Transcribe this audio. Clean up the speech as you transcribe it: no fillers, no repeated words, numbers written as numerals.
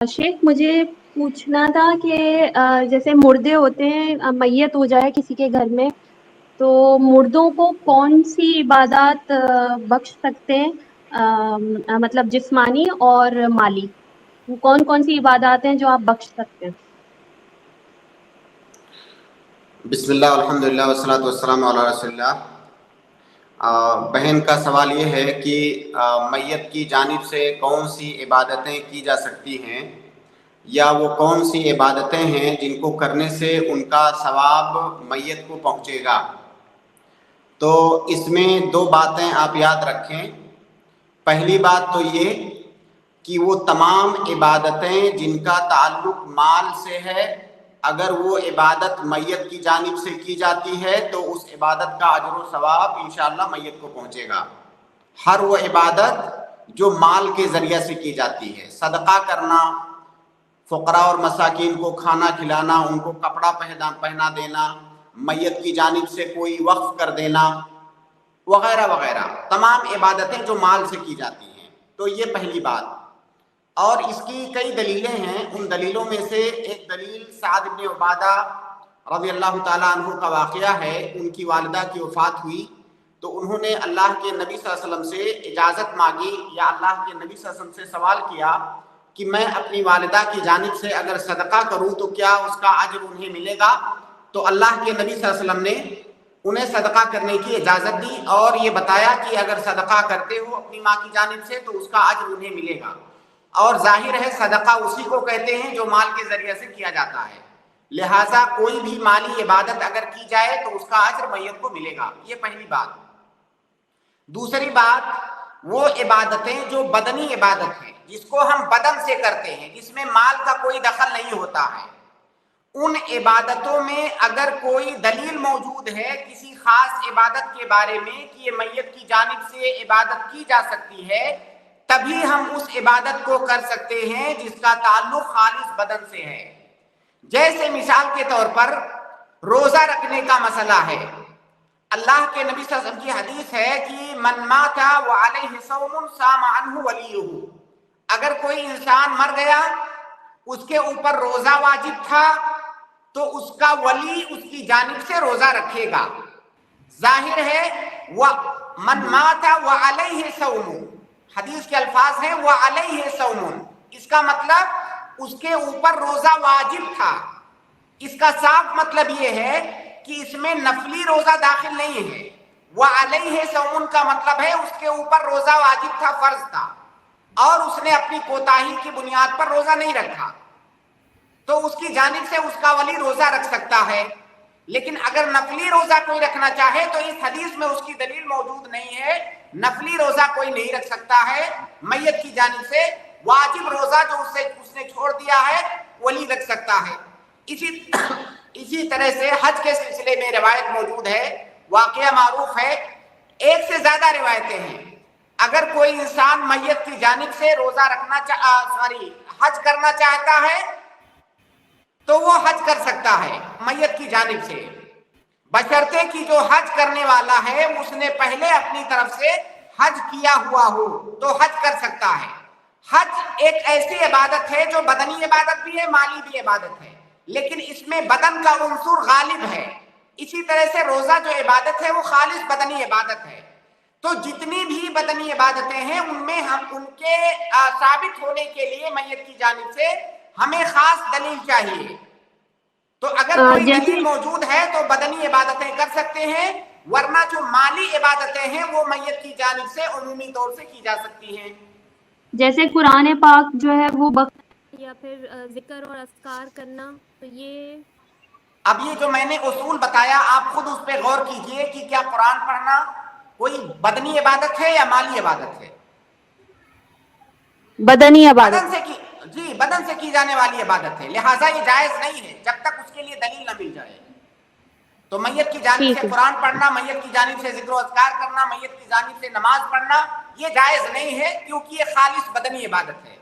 शेख मुझे पूछना था कि जैसे मुर्दे होते हैं, मैयत हो जाए किसी के घर में, तो मुर्दों को कौन सी इबादत बख्श सकते हैं, मतलब जिस्मानी और माली, कौन कौन सी इबादत हैं जो आप बख्श सकते हैं? बिस्मिल्लाह अल्हम्दुलिल्लाह वस्सलातु वस्सलामु अला रसूलिल्लाह। बहन का सवाल ये है कि मैयत की जानिब से कौन सी इबादतें की जा सकती हैं, या वो कौन सी इबादतें हैं जिनको करने से उनका सवाब मैयत को पहुँचेगा। तो इसमें दो बातें आप याद रखें। पहली बात तो ये कि वो तमाम इबादतें जिनका ताल्लुक माल से है, अगर वो इबादत मैयत की जानिब से की जाती है तो उस इबादत का अजर व सवाब इंशाअल्लाह मैयत को पहुँचेगा। हर वो इबादत जो माल के ज़रिए से की जाती है, सदका करना, फ़ुक़रा और मसाकीन को खाना खिलाना, उनको कपड़ा पहना देना, मैयत की जानिब से कोई वक्फ कर देना, वगैरह वगैरह, तमाम इबादतें जो माल से की जाती हैं। तो ये पहली बात। और इसकी कई दलीलें हैं। उन दलीलों में से एक दलील साद इब्न उबादा रज़ी अल्लाह ताला अन्हु का वाक़या है। उनकी वालिदा की वफ़ात हुई तो उन्होंने अल्लाह के नबी सल्लल्लाहु अलैहि वसल्लम से इजाज़त मांगी, या अल्लाह के नबी सल्लल्लाहु अलैहि वसल्लम से सवाल किया कि मैं अपनी वालिदा की जानिब से अगर सदका करूँ तो क्या उसका अज्र उन्हें मिलेगा। तो अल्लाह के नबी सल्लल्लाहु अलैहि वसल्लम ने उन्हें सदका करने की इजाज़त दी और ये बताया कि अगर सदका करते हो अपनी माँ की जानिब से तो उसका अज्र उन्हें मिलेगा। और जाहिर है सदका उसी को कहते हैं जो माल के ज़रिए से किया जाता है, लिहाजा कोई भी माली इबादत अगर की जाए तो उसका अज्र मैयत को मिलेगा। ये पहली बात। दूसरी बात, वो इबादतें जो बदनी इबादत है, जिसको हम बदन से करते हैं, जिसमें माल का कोई दखल नहीं होता है, उन इबादतों में अगर कोई दलील मौजूद है किसी खास इबादत के बारे में कि ये मैयत की जानिब से इबादत की जा सकती है, तभी हम उस इबादत को कर सकते हैं जिसका ताल्लुक खालिस बदन से है। जैसे मिसाल के तौर पर रोजा रखने का मसला है। अल्लाह के नबी सल्लल्लाहु अलैहि वसल्लम की हदीस है कि मन माता व अलैहि सौमुन साम अन्हु वलियुहु, अगर कोई इंसान मर गया उसके ऊपर रोजा वाजिब था तो उसका वली उसकी जानिब से रोजा रखेगा। जाहिर है वह मन माता व अलैहि सौमुन, हदीस के अल्फाज हैं व अलैहि सौमुन, इसका मतलब उसके ऊपर रोजा वाजिब था। इसका साफ मतलब ये है कि इसमें नफली रोजा दाखिल नहीं है। व अलैहि सौमुन का मतलब है उसके ऊपर रोजा वाजिब था, फर्ज था, और उसने अपनी कोताही की बुनियाद पर रोजा नहीं रखा, तो उसकी जानिब से उसका वली रोजा रख सकता है। लेकिन अगर नफली रोजा कोई रखना चाहे तो इस हदीस में उसकी दलील मौजूद नहीं है। नफली रोजा कोई नहीं रख सकता है मैयत की जानिब से। वाजिब रोजा जो उसने छोड़ दिया है वली रख सकता है। इसी तरह से हज के सिलसिले में रिवायत मौजूद है, वाकया मारूफ है, एक से ज्यादा रिवायतें हैं। अगर कोई इंसान मैयत की जानिब से रोजा हज करना चाहता है तो वो हज कर सकता है मैयत की जानिब से, बशर्ते कि जो हज करने वाला है उसने पहले अपनी तरफ से हज किया हुआ हो तो हज कर सकता है। हज एक ऐसी इबादत है जो बदनी इबादत भी है, माली भी इबादत है, लेकिन इसमें बदन का उन्सुर गालिब है। इसी तरह से रोजा जो इबादत है वो खालिस बदनी इबादत है। तो जितनी भी बदनी इबादतें हैं उनमें हम उनके साबित होने के लिए मैयत की जानिब से हमें खास दलील चाहिए। तो अगर कोई दलील मौजूद है तो बदनी इबादतें कर सकते हैं, वरना जो माली इबादतें हैं वो मैयत की जानिब से उमूमी तौर से की जा सकती हैं। जैसे कुरान पाक जो है वो या फिर जिक्र और अस्कार करना, तो ये अब ये जो मैंने उसूल बताया आप खुद उस पर गौर कीजिए कि क्या कुरान पढ़ना कोई बदनी इबादत है या माली इबादत है। बदनी इबादत बदन से की जाने वाली इबादत है, लिहाजा ये जायज नहीं है जब तक उसके लिए दलील न मिल जाए। तो मैयत की जानिब से कुरान पढ़ना, मैयत की जानिब से जिक्र अस्कार करना, मैयत की जानिब से नमाज पढ़ना, ये जायज नहीं है क्योंकि ये खालिस बदनी इबादत है।